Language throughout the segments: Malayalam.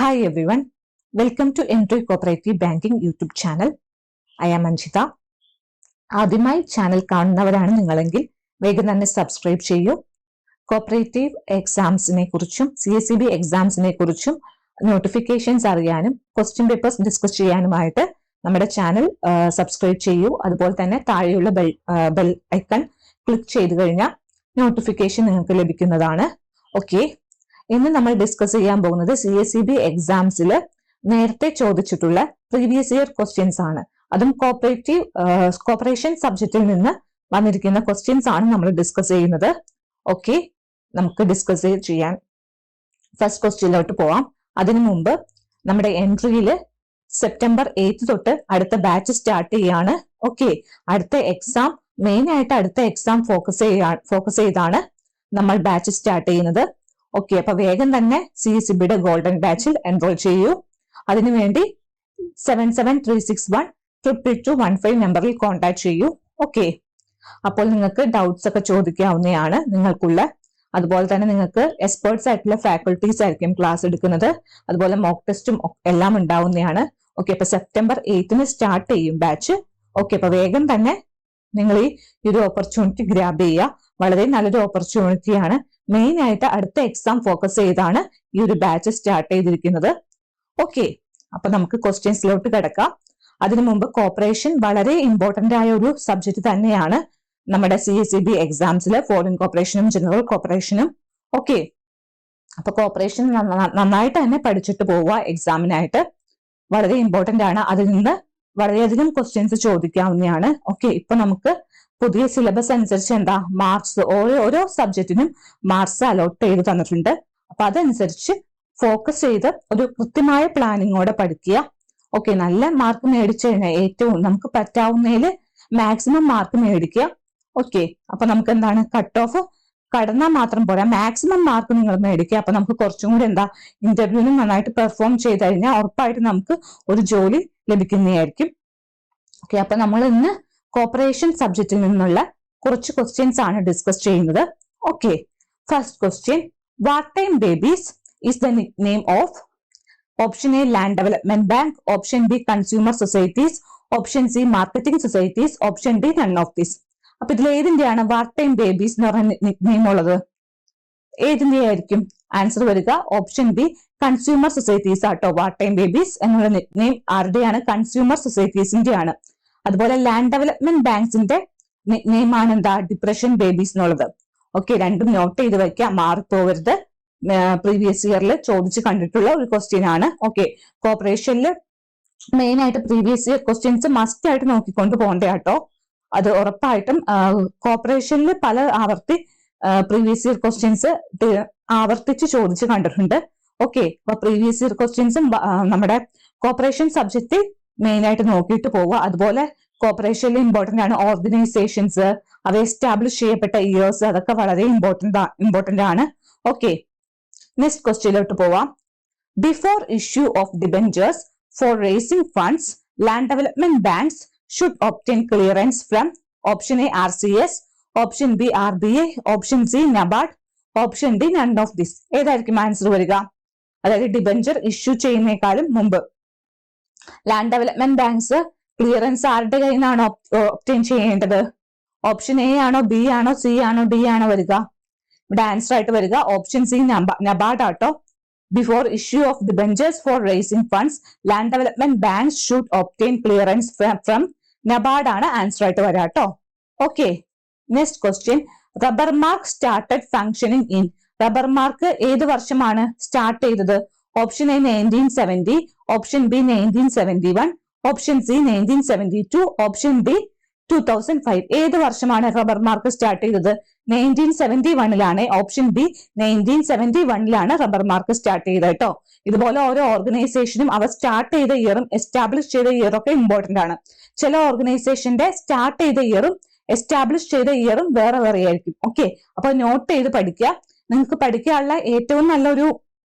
Hi everyone, welcome to Entry Cooperative Banking YouTube channel. I am Anshita. ആദ്യമായി ചാനൽ കാണുന്നവരാണ് നിങ്ങളെങ്കിൽ വേഗം തന്നെ സബ്സ്ക്രൈബ് ചെയ്യൂ. കോപ്പറേറ്റീവ് എക്സാംസിനെ കുറിച്ചും CSEB എക്സാംസിനെ കുറിച്ചും നോട്ടിഫിക്കേഷൻസ് അറിയാനും ക്വസ്റ്റ്യൻ പേപ്പേഴ്സ് ഡിസ്കസ് ചെയ്യാനുമായിട്ട് നമ്മുടെ ചാനൽ സബ്സ്ക്രൈബ് ചെയ്യൂ. അതുപോലെ തന്നെ താഴെയുള്ള ബെൽ ഐക്കൺ ക്ലിക്ക് ചെയ്ത് കഴിഞ്ഞാൽ നോട്ടിഫിക്കേഷൻ നിങ്ങൾക്ക് ലഭിക്കുന്നതാണ്. ഓക്കെ, ഇന്ന് നമ്മൾ ഡിസ്കസ് ചെയ്യാൻ പോകുന്നത് CSEB എക്സാംസിൽ നേരത്തെ ചോദിച്ചിട്ടുള്ള പ്രീവിയസ് ഇയർ ക്വസ്റ്റ്യൻസ് ആണ്. അതും കോപ്പറേഷൻ സബ്ജക്റ്റിൽ നിന്ന് വന്നിരിക്കുന്ന ക്വസ്റ്റ്യൻസ് ആണ് നമ്മൾ ഡിസ്കസ് ചെയ്യുന്നത്. ഓക്കെ, നമുക്ക് ഡിസ്കസ് ചെയ്യാൻ ഫസ്റ്റ് ക്വസ്റ്റ്യനിലോട്ട് പോവാം. അതിനു മുമ്പ് നമ്മുടെ എൻട്രിയിൽ സെപ്റ്റംബർ 8 തൊട്ട് അടുത്ത ബാച്ച് സ്റ്റാർട്ട് ചെയ്യാണ്. ഓക്കെ, അടുത്ത എക്സാം മെയിൻ ആയിട്ട് അടുത്ത എക്സാം ഫോക്കസ് ചെയ്താണ് നമ്മൾ ബാച്ച് സ്റ്റാർട്ട് ചെയ്യുന്നത്. ഓക്കെ, അപ്പൊ വേഗം തന്നെ CSEBയുടെ ഗോൾഡൻ ബാച്ചിൽ എൻറോൾ ചെയ്യൂ. അതിനുവേണ്ടി 7736122215 നമ്പറിൽ കോൺടാക്ട് ചെയ്യൂ. ഓക്കെ, അപ്പോൾ നിങ്ങൾക്ക് ഡൗട്ട്സ് ഒക്കെ ചോദിക്കാവുന്നതാണ് നിങ്ങൾക്കുള്ള. അതുപോലെ തന്നെ നിങ്ങൾക്ക് എക്സ്പേർട്സ് ആയിട്ടുള്ള ഫാക്കൾട്ടീസ് ആയിരിക്കും ക്ലാസ് എടുക്കുന്നത്. അതുപോലെ മോക്ക് ടെസ്റ്റും എല്ലാം ഉണ്ടാവുന്നതാണ്. ഓക്കെ, അപ്പൊ സെപ്റ്റംബർ 8 സ്റ്റാർട്ട് ചെയ്യും ബാച്ച്. ഓക്കെ, അപ്പൊ വേഗം തന്നെ നിങ്ങൾ ഈ ഒരു ഓപ്പർച്യൂണിറ്റി ഗ്രാബ് ചെയ്യുക. വളരെ നല്ലൊരു ഓപ്പർച്യൂണിറ്റിയാണ്. മെയിൻ ആയിട്ട് അടുത്ത എക്സാം ഫോക്കസ് ചെയ്താണ് ഈ ഒരു ബാച്ച് സ്റ്റാർട്ട് ചെയ്തിരിക്കുന്നത്. ഓക്കെ, അപ്പൊ നമുക്ക് ക്വസ്റ്റ്യൻസിലോട്ട് കിടക്കാം. അതിനു മുമ്പ് കോപ്പറേഷൻ വളരെ ഇമ്പോർട്ടന്റ് ആയ ഒരു സബ്ജക്ട് തന്നെയാണ് നമ്മുടെ CSEB എക്സാംസിൽ, ഫോറിൻ കോപ്പറേഷനും ജനറൽ കോപ്പറേഷനും. ഓക്കെ, അപ്പൊ കോപ്പറേഷൻ നന്നായിട്ട് തന്നെ പഠിച്ചിട്ട് പോവുക എക്സാമിനായിട്ട്. വളരെ ഇമ്പോർട്ടന്റ് ആണ്. അതിൽ നിന്ന് വളരെയധികം ക്വസ്റ്റ്യൻസ് ചോദിക്കാവുന്നതാണ്. ഓക്കെ, ഇപ്പൊ നമുക്ക് പുതിയ സിലബസ് അനുസരിച്ച് എന്താ മാർക്സ് ഓരോ സബ്ജക്റ്റിനും മാർക്സ് അലോട്ട് ചെയ്ത് തന്നിട്ടുണ്ട്. അപ്പൊ അതനുസരിച്ച് ഫോക്കസ് ചെയ്ത് ഒരു കൃത്യമായ പ്ലാനിങ്ങോടെ പഠിക്കുക. ഓക്കെ, നല്ല മാർക്ക് മേടിച്ചു കഴിഞ്ഞാൽ ഏറ്റവും നമുക്ക് പറ്റാവുന്നതിൽ മാക്സിമം മാർക്ക് മേടിക്കുക. ഓക്കെ, അപ്പൊ നമുക്ക് എന്താണ് കട്ട് ഓഫ് കടന്നാൽ മാത്രം പോരാ, മാക്സിമം മാർക്ക് നിങ്ങൾ മേടിക്കുക. അപ്പൊ നമുക്ക് കുറച്ചും കൂടി എന്താ ഇന്റർവ്യൂവിന് നന്നായിട്ട് പെർഫോം ചെയ്ത് കഴിഞ്ഞാൽ ഉറപ്പായിട്ട് നമുക്ക് ഒരു ജോലി ലഭിക്കുന്നതായിരിക്കും. ഓക്കെ, അപ്പൊ നമ്മൾ ഇന്ന് കോപ്പറേഷൻ സബ്ജക്റ്റിൽ നിന്നുള്ള കുറച്ച് ക്വസ്റ്റ്യൻസ് ആണ് ഡിസ്കസ് ചെയ്യുന്നത്. Okay, first question, war time babies is the nickname of option A land development bank, option B consumer societies, option C marketing societies, option D none of this. അപ്പൊ ഇതിൽ ഏതിന്റെയാണ് വാർട്ട് ടൈം ബേബീസ് എന്ന് പറഞ്ഞ നിക്നെയിം ഉള്ളത്? ഏതിന്റെ ആയിരിക്കും ആൻസർ വരിക? ഓപ്ഷൻ ബി കൺസ്യൂമർ സൊസൈറ്റീസ് ആട്ടോ. വാർട്ട് ടൈം ബേബീസ് എന്നുള്ള നിക്നെയിം ആരുടെയാണ്? കൺസ്യൂമർ സൊസൈറ്റീസിന്റെ ആണ്. അതുപോലെ ലാൻഡ് ഡെവലപ്മെന്റ് ബാങ്ക്സിന്റെ നിക്നെയിം ആണ് എന്താ? ഡിപ്രഷൻ ബേബീസ് എന്നുള്ളത്. ഓക്കെ, രണ്ടും നോട്ട് ചെയ്ത് വെക്കാം, മാറിപ്പോവരുത്. പ്രീവിയസ് ഇയറിൽ ചോദിച്ച് കണ്ടിട്ടുള്ള ഒരു ക്വസ്റ്റ്യൻ ആണ്. ഓക്കെ, കോപ്പറേഷനിൽ മെയിൻ ആയിട്ട് പ്രീവിയസ് ഇയർ ക്വസ്റ്റ്യൻസ് മസ്റ്റ് ആയിട്ട് നോക്കിക്കൊണ്ട് പോകണ്ടേ കേട്ടോ. അത് ഉറപ്പായിട്ടും കോപ്പറേഷനിൽ പല ആവർത്തി പ്രീവിയസ് ഇയർ ക്വസ്റ്റ്യൻസ് ആവർത്തിച്ച് ചോദിച്ച് കണ്ടിട്ടുണ്ട്. ഓക്കെ, അപ്പൊ പ്രീവിയസ് ഇയർ ക്വസ്റ്റ്യൻസും നമ്മുടെ കോപ്പറേഷൻ സബ്ജക്റ്റ് മെയിൻ ആയിട്ട് നോക്കിയിട്ട് പോവുക. അതുപോലെ കോപ്പറേഷനിൽ ഇമ്പോർട്ടന്റ് ആണ് ഓർഗനൈസേഷൻസ്, അവ എസ്റ്റാബ്ലിഷ് ചെയ്യപ്പെട്ട ഇയേഴ്സ്, അതൊക്കെ വളരെ ഇമ്പോർട്ടന്റ് ആണ്. ഓക്കെ, നെക്സ്റ്റ് ക്വസ്റ്റ്യനിലോട്ട് പോവാം. Before issue of debentures for raising funds, land development banks should obtain clearance from option A RCS, option B RBI, option C NABARD, option D none of this. ഏതായിരിക്കും ആൻസർ വരിക? അതായത് ഡിബെഞ്ചർ ഇഷ്യൂ ചെയ്യുന്നേക്കാളും മുമ്പ് ലാൻഡ് ഡെവലപ്മെന്റ് ബാങ്ക്സ് ക്ലിയറൻസ് ആരുടെ കയ്യിൽ നിന്നാണ് ഒബ്റ്റെയിൻ ചെയ്യേണ്ടത്? ഓപ്ഷൻ എ ആണോ, ബി ആണോ, സി ആണോ, ഡി ആണോ വരിക? ഇവിടെ ആൻസർ ആയിട്ട് വരിക ഓപ്ഷൻ സി നബാർഡ് ആട്ടോ. Before issue of debentures for raising funds, land development banks should obtain clearance from NABARD ആണ് ആൻസർ ആയിട്ട് വരാട്ടോ. Okay, next question, Rubber Mark started functioning in. Rubber Mark ഏത് വർഷമാണ് സ്റ്റാർട്ട് ചെയ്തത്? Option A 1970, option B 1971, option C 1972, option D 2005. ഏത് വർഷമാണ് റബ്ബർ മാർക്ക് സ്റ്റാർട്ട് ചെയ്തത്? 1971 option B 1971 rubber mark start ചെയ്തത് കേട്ടോ. ഇതുപോലെ ഓരോ ഓർഗനൈസേഷനും അവർ സ്റ്റാർട്ട് ചെയ്ത ഇയറും എസ്റ്റാബ്ലിഷ് ചെയ്ത ഇയറും ഒക്കെ ഇമ്പോർട്ടന്റ് ആണ്. ചില ഓർഗനൈസേഷന്റെ സ്റ്റാർട്ട് ചെയ്ത ഇയറും എസ്റ്റാബ്ലിഷ് ചെയ്ത ഇയറും വേറെ വേറെ ആയിരിക്കും. ഓക്കെ, അപ്പൊ നോട്ട് ചെയ്ത് പഠിക്കുക. നിങ്ങൾക്ക് പഠിക്കാനുള്ള ഏറ്റവും നല്ലൊരു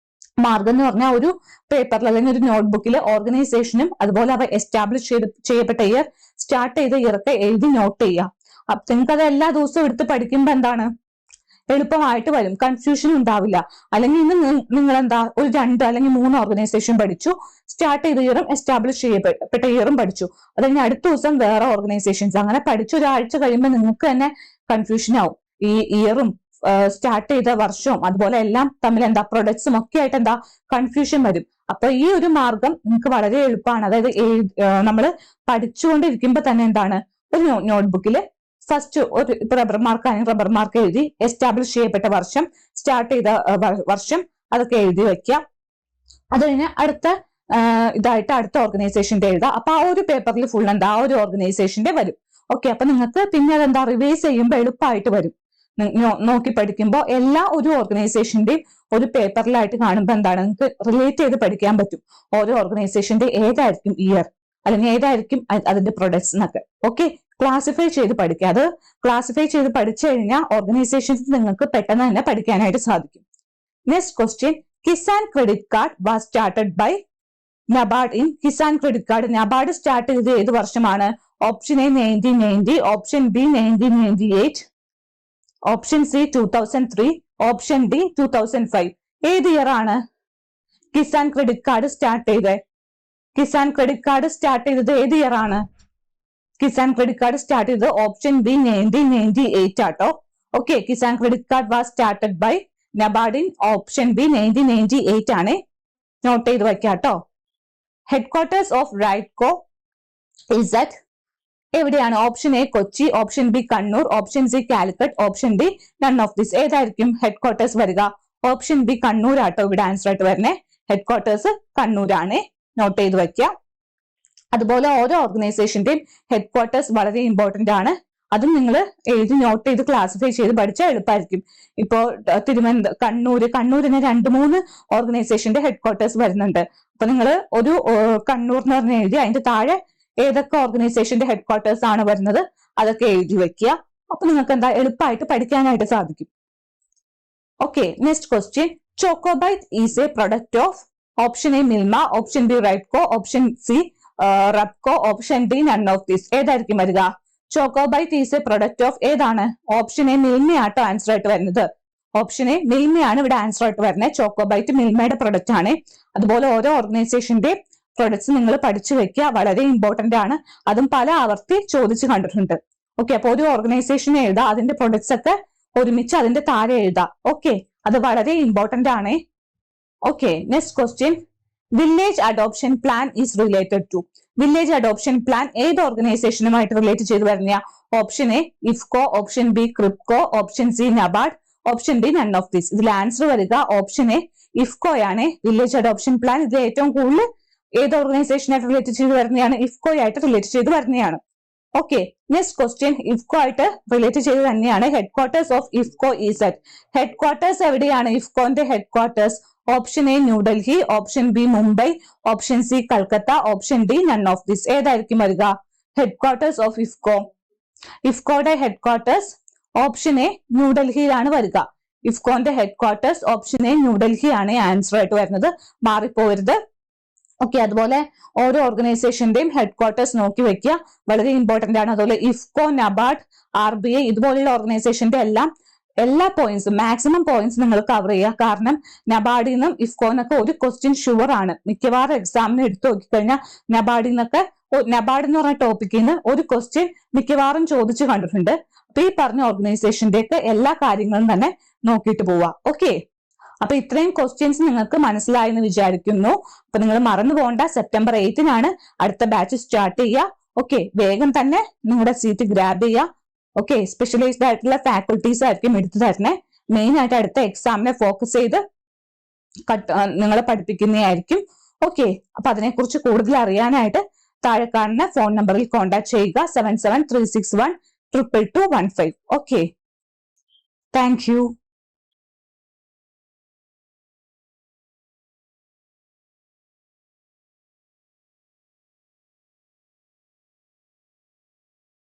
മാർഗം എന്ന് പറഞ്ഞാൽ ഒരു പേപ്പറിൽ അല്ലെങ്കിൽ ഒരു നോട്ട്ബുക്കിൽ ഓർഗനൈസേഷനും അതുപോലെ അവ എസ്റ്റാബ്ലിഷ് ചെയ്യപ്പെട്ട ഇയർ, സ്റ്റാർട്ട് ചെയ്ത ഇയർ ഒക്കെ എഴുതി നോട്ട് ചെയ്യുക. അപ്പൊ നിങ്ങൾക്ക് അത് എല്ലാ ദിവസവും എടുത്ത് പഠിക്കുമ്പോ എന്താണ് എളുപ്പമായിട്ട് വരും, കൺഫ്യൂഷൻ ഉണ്ടാവില്ല. അല്ലെങ്കിൽ ഇന്ന് നിങ്ങൾ എന്താ ഒരു 2 അല്ലെങ്കിൽ 3 ഓർഗനൈസേഷൻ പഠിച്ചു, സ്റ്റാർട്ട് ചെയ്ത ഇയറും എസ്റ്റാബ്ലിഷ് ചെയ്യപ്പെട്ട ഇയറും പഠിച്ചു, അത് കഴിഞ്ഞ് അടുത്ത ദിവസം വേറെ ഓർഗനൈസേഷൻസ്, അങ്ങനെ പഠിച്ച ഒരാഴ്ച കഴിയുമ്പോൾ നിങ്ങൾക്ക് തന്നെ കൺഫ്യൂഷൻ ആവും. ഈ ഇയറും സ്റ്റാർട്ട് ചെയ്ത വർഷവും അതുപോലെ എല്ലാം തമ്മിൽ എന്താ പ്രൊഡക്ട്സും ഒക്കെ ആയിട്ട് എന്താ കൺഫ്യൂഷൻ വരും. അപ്പൊ ഈ ഒരു മാർഗം നിങ്ങൾക്ക് വളരെ എളുപ്പമാണ്. അതായത് നമ്മൾ പഠിച്ചുകൊണ്ടിരിക്കുമ്പോൾ തന്നെ എന്താണ് ഒരു നോട്ട്ബുക്കിൽ ഫസ്റ്റ് ഒരു റബ്ബർ മാർക്ക് ആണെങ്കിൽ റബ്ബർ മാർക്ക് എഴുതി, എസ്റ്റാബ്ലിഷ് ചെയ്യപ്പെട്ട വർഷം, സ്റ്റാർട്ട് ചെയ്ത വർഷം, അതൊക്കെ എഴുതി വെക്കുക. അത് കഴിഞ്ഞ് ഇതായിട്ട് അടുത്ത ഓർഗനൈസേഷന്റെ എഴുതുക. അപ്പൊ ആ ഒരു പേപ്പറിൽ ഫുൾ എന്താ ആ ഒരു ഓർഗനൈസേഷന്റെ വരും. ഓക്കെ, അപ്പൊ നിങ്ങൾക്ക് പിന്നെ അതെന്താ റിവൈസ് ചെയ്യുമ്പോൾ എളുപ്പമായിട്ട് വരും. നോക്കി പഠിക്കുമ്പോൾ എല്ലാ ഒരു ഓർഗനൈസേഷന്റെയും ഒരു പേപ്പറിലായിട്ട് കാണുമ്പോൾ എന്താണ് നിങ്ങൾക്ക് റിലേറ്റ് ചെയ്ത് പഠിക്കാൻ പറ്റും. ഓരോ ഓർഗനൈസേഷന്റെ ഏതായിരിക്കും ഇയർ അല്ലെങ്കിൽ ഏതായിരിക്കും അതിന്റെ പ്രൊഡക്ട്സ് എന്നൊക്കെ. ഓക്കെ, ക്ലാസിഫൈ ചെയ്ത് പഠിക്കുക. അത് ക്ലാസിഫൈ ചെയ്ത് പഠിച്ചു കഴിഞ്ഞാൽ ഓർഗനൈസേഷൻസ് നിങ്ങൾക്ക് പെട്ടെന്ന് തന്നെ പഠിക്കാനായിട്ട് സാധിക്കും. Next question, Kisan credit card was started by NABARD in. Kisan credit card NABARD start ചെയ്തത് ഏത് വർഷമാണ്? Option A 1990, option B 1998, option C 2003, option D 2005. ഏത് ഇയർ ആണ് കിസാൻ ക്രെഡിറ്റ് കാർഡ് സ്റ്റാർട്ട് ചെയ്തത്? കിസാൻ ക്രെഡിറ്റ് കാർഡ് സ്റ്റാർട്ട് ചെയ്തത് ഏത് ഇയർ ആണ്? കിസാൻ ക്രെഡിറ്റ് കാർഡ് സ്റ്റാർട്ട് ചെയ്തത് ഓപ്ഷൻ ബി 1998 ആട്ടോ. Okay, Kisan credit card was started by NABARD in option B 1998 ആണ്. നോട്ട് ചെയ്ത് വയ്ക്കാട്ടോ. Headquarters of RAIDCO is at എവിടെയാണ്? Option A Kochi, option B Kannur, option C Calicut, option D none of this. ഏതായിരിക്കും ഹെഡ്ക്വാർട്ടേഴ്സ് വരിക? ഓപ്ഷൻ ബി കണ്ണൂർ ആട്ടോ ഇവിടെ ആൻസർ ആയിട്ട് വരുന്നത്. ഹെഡ്ക്വാർട്ടേഴ്സ് കണ്ണൂരാണ്. നോട്ട് ചെയ്ത് വയ്ക്കുക. അതുപോലെ ഓരോ ഓർഗനൈസേഷന്റെയും ഹെഡ്ക്വാർട്ടേഴ്സ് വളരെ ഇമ്പോർട്ടന്റ് ആണ്. അതും നിങ്ങൾ എഴുതി നോട്ട് ചെയ്ത് ക്ലാസിഫൈ ചെയ്ത് പഠിച്ചാൽ എളുപ്പമായിരിക്കും. ഇപ്പോ കണ്ണൂരിന് 2-3 ഓർഗനൈസേഷന്റെ ഹെഡ്ക്വാർട്ടേഴ്സ് വരുന്നുണ്ട്. അപ്പൊ നിങ്ങൾ ഒരു കണ്ണൂർ എന്ന് പറഞ്ഞ് എഴുതി അതിന്റെ താഴെ ഏതൊക്കെ ഓർഗനൈസേഷന്റെ ഹെഡ്ക്വാർട്ടേഴ്സ് ആണ് വരുന്നത് അതൊക്കെ എഴുതി വെക്കുക. അപ്പൊ നിങ്ങൾക്ക് എന്താ എളുപ്പമായിട്ട് പഠിക്കാനായിട്ട് സാധിക്കും. Okay, next question, Chocobite is a product of. Option A Milma, option B Raitco, option C Rubco, option D none of this. ഏതായിരിക്കും വരിക? Chocobite is a product of ഏതാണ്? ഓപ്ഷൻ എ മിൽമയാട്ടോ ആൻസർ ആയിട്ട് വരുന്നത്. ഓപ്ഷൻ എ മിൽമയാണ് ഇവിടെ ആൻസർ ആയിട്ട് വരുന്നത്. ചോക്കോബൈറ്റ് മിൽമയുടെ പ്രൊഡക്റ്റ് ആണ്. അതുപോലെ ഓരോ ഓർഗനൈസേഷന്റെ പ്രൊഡക്ട്സ് നിങ്ങൾ പഠിച്ചു വെക്കുക, വളരെ ഇമ്പോർട്ടന്റ് ആണ്. അതും പല ആവർത്തി ചോദിച്ചു കണ്ടിട്ടുണ്ട്. ഓക്കെ, അപ്പൊ ഒരു ഓർഗനൈസേഷനെ എഴുതാ, അതിന്റെ പ്രൊഡക്ട്സ് ഒക്കെ ഒരുമിച്ച് അതിന്റെ താഴെ എഴുതാ. ഓക്കെ, അത് വളരെ ഇമ്പോർട്ടന്റ് ആണ്. Okay, next question, village adoption plan is related to. Village adoption plan ഏത് ഓർഗനൈസേഷനുമായിട്ട് റിലേറ്റ് ചെയ്ത് വരുന്ന? Option A IFFCO, option B KRIBHCO, option C NABARD, option D none of this. ഇതിൽ ആൻസർ വരിക ഓപ്ഷൻ എ ഇഫ്കോ ആണ്. വില്ലേജ് അഡോപ്ഷൻ പ്ലാൻ ഇത് ഏറ്റവും കൂടുതൽ ഏത് ഓർഗനൈസേഷനായിട്ട് റിലേറ്റ് ചെയ്ത് വരുന്നതാണ്? ഇഫ്കോ ആയിട്ട് റിലേറ്റ് ചെയ്ത് വരുന്നതാണ്. ഓക്കെ, നെക്സ്റ്റ് ക്വസ്റ്റ്യൻ, ഇഫ്കോ ആയിട്ട് റിലേറ്റ് ചെയ്ത് തന്നെയാണ്. Headquarters of IFFCO is at. Headquarters എവിടെയാണ് ഇഫ്കോന്റെ headquarters? Option A New Delhi, option B Mumbai, option C Calcutta, option D none of this. ഏതായിരിക്കും വരിക? Headquarters of IFFCO. ഇഫ്കോയുടെ ഹെഡ്ക്വാർട്ടേഴ്സ് ഓപ്ഷൻ എ ന്യൂഡൽഹിയിലാണ് വരിക. ഇഫ്കോന്റെ ഹെഡ്ക്വാർട്ടേഴ്സ് ഓപ്ഷൻ എ ന്യൂഡൽഹി ആണ് ആൻസർ ആയിട്ട് വരുന്നത്. മാറിപ്പോരുത്. ഓക്കെ, അതുപോലെ ഓരോ ഓർഗനൈസേഷന്റെയും ഹെഡ്ക്വാർട്ടേഴ്സ് നോക്കി വെക്കുക, വളരെ ഇമ്പോർട്ടന്റ് ആണ്. അതുപോലെ ഇഫ്കോ, നബാർഡ്, RBI ഇതുപോലെയുള്ള ഓർഗനൈസേഷന്റെ എല്ലാ പോയിന്റ്സും മാക്സിമം പോയിന്റ്സ് നിങ്ങൾ കവർ ചെയ്യുക. കാരണം നബാർഡിൽ നിന്നും ഇഫ്കോന്നൊക്കെ ഒരു ക്വസ്റ്റ്യൻ ഷുവർ ആണ്. മിക്കവാറും എക്സാമിന് എടുത്തു നോക്കിക്കഴിഞ്ഞാൽ നബാർഡിൽ നിന്നൊക്കെ നബാർഡ് എന്ന് പറഞ്ഞ ടോപ്പിക്കിൽ നിന്ന് ഒരു ക്വസ്റ്റ്യൻ മിക്കവാറും ചോദിച്ചു കണ്ടിട്ടുണ്ട്. അപ്പൊ ഈ പറഞ്ഞ ഓർഗനൈസേഷന്റെ ഒക്കെ എല്ലാ കാര്യങ്ങളും തന്നെ നോക്കിയിട്ട് പോവുക. ഓക്കെ, അപ്പൊ ഇത്രയും ക്വസ്റ്റ്യൻസ് നിങ്ങൾക്ക് മനസ്സിലായി എന്ന് വിചാരിക്കുന്നു. അപ്പൊ നിങ്ങൾ മറന്നു പോകണ്ട, സെപ്റ്റംബർ 8-നാണ് അടുത്ത ബാച്ച് സ്റ്റാർട്ട് ചെയ്യുക. ഓക്കെ, വേഗം തന്നെ നിങ്ങളുടെ സീറ്റ് ഗ്രാബ് ചെയ്യുക. ഓക്കെ, സ്പെഷ്യലൈസ്ഡ് ആയിട്ടുള്ള ഫാക്കൽറ്റീസ് ആയിരിക്കും എടുത്തു തരണേ. മെയിൻ ആയിട്ട് അടുത്ത എക്സാമിനെ ഫോക്കസ് ചെയ്ത് നിങ്ങളെ പഠിപ്പിക്കുന്നതായിരിക്കും. ഓക്കെ, അപ്പൊ അതിനെക്കുറിച്ച് കൂടുതൽ അറിയാനായിട്ട് താഴെ കാണുന്ന ഫോൺ നമ്പറിൽ കോൺടാക്ട് ചെയ്യുക. 7736122215. Okay, thank you.